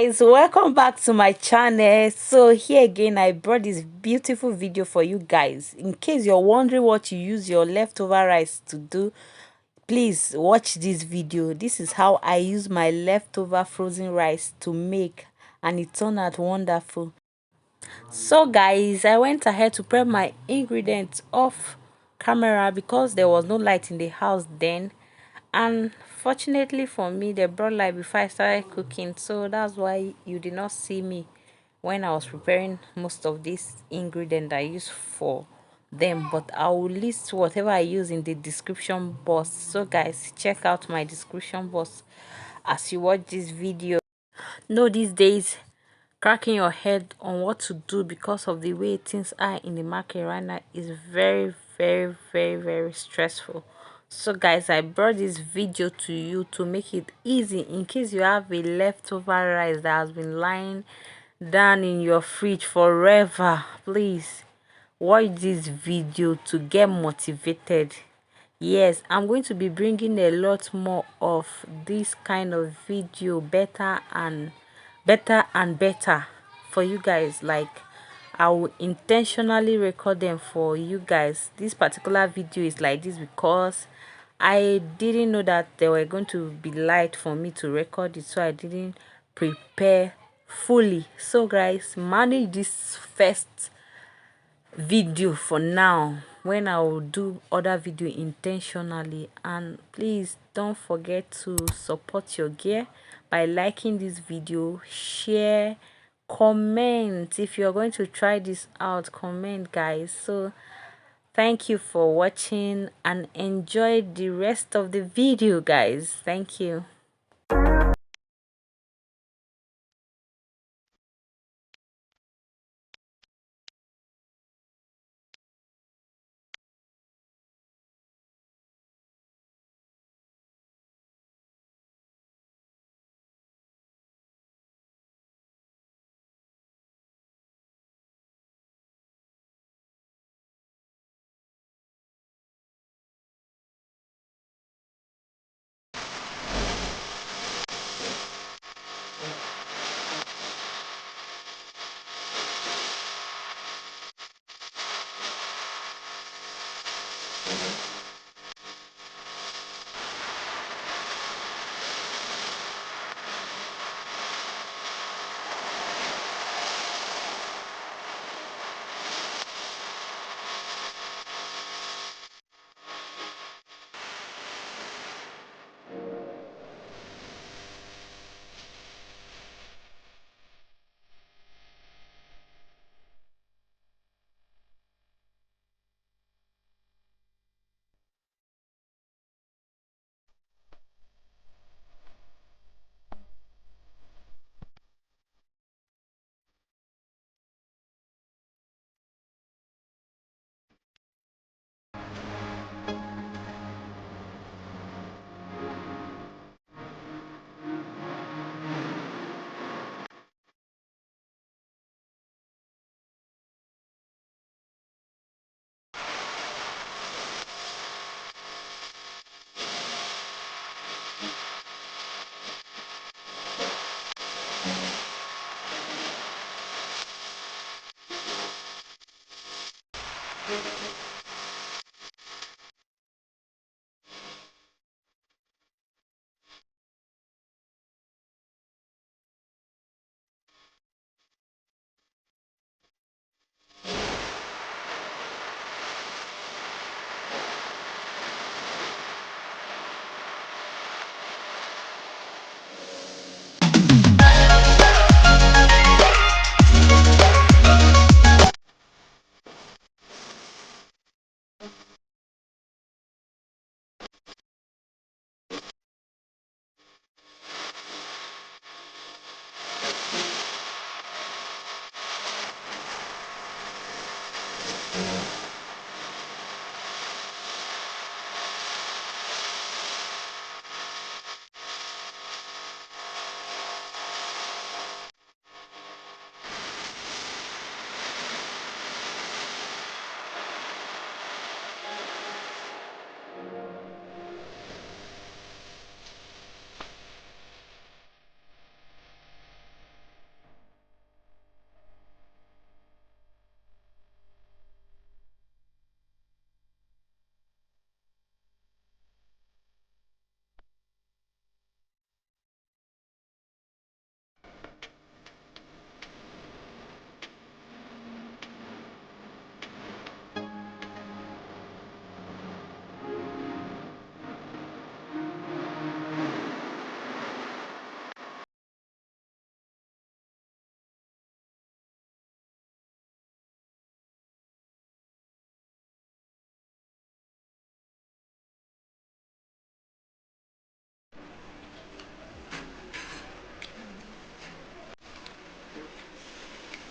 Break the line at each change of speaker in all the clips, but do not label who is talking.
guys, welcome back to my channel. So here again I brought this beautiful video for you guys. In case you're wondering what you use your leftover rice to do, please watch this video. This is how I use my leftover frozen rice to make, and it turned out wonderful. So guys, I went ahead to prep my ingredients off camera because there was no light in the house then, and fortunately for me they brought light before I started cooking, so that's why you did not see me when I was preparing most of these ingredients I use for them. But I will list whatever I use in the description box, so guys check out my description box as you watch this video. No, these days cracking your head on what to do because of the way things are in the market right now is very stressful. So guys, I brought this video to you to make it easy in case you have a leftover rice that has been lying down in your fridge forever. Please watch this video to get motivated. Yes, I'm going to be bringing a lot more of this kind of video, better for you guys. Like, I will intentionally record them for you guys. This particular video is like this because I didn't know that they were going to be light for me to record it, so I didn't prepare fully. So guys, manage this first video for now when I will do other video intentionally. And please don't forget to support your gear by liking this video, share, comment. If you're going to try this out, comment guys. So thank you for watching and enjoy the rest of the video guys. Thank you.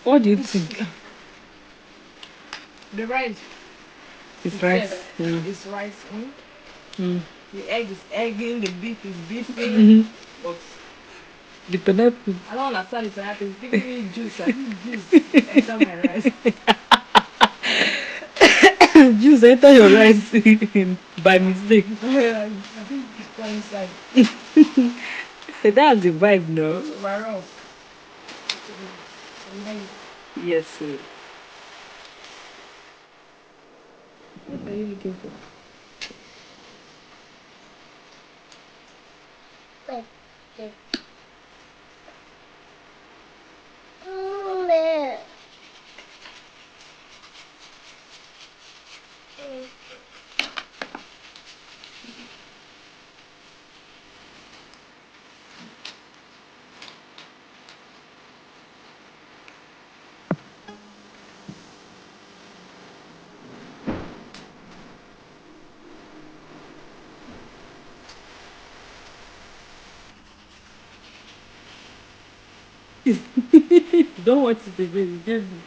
What do you think?
The rice.
It's rice. Yeah.
It's rice.
Mm.
The egg is egging, the beef is beefing. But
The pineapple.
I don't understand the pineapple. It's giving me juice. I need juice to enter my rice.
Juice enter your rice by mistake.
I think it's one inside.
So that's the vibe, no?
Overall.
Yes, sir.
What are you looking for?
Don't watch it again.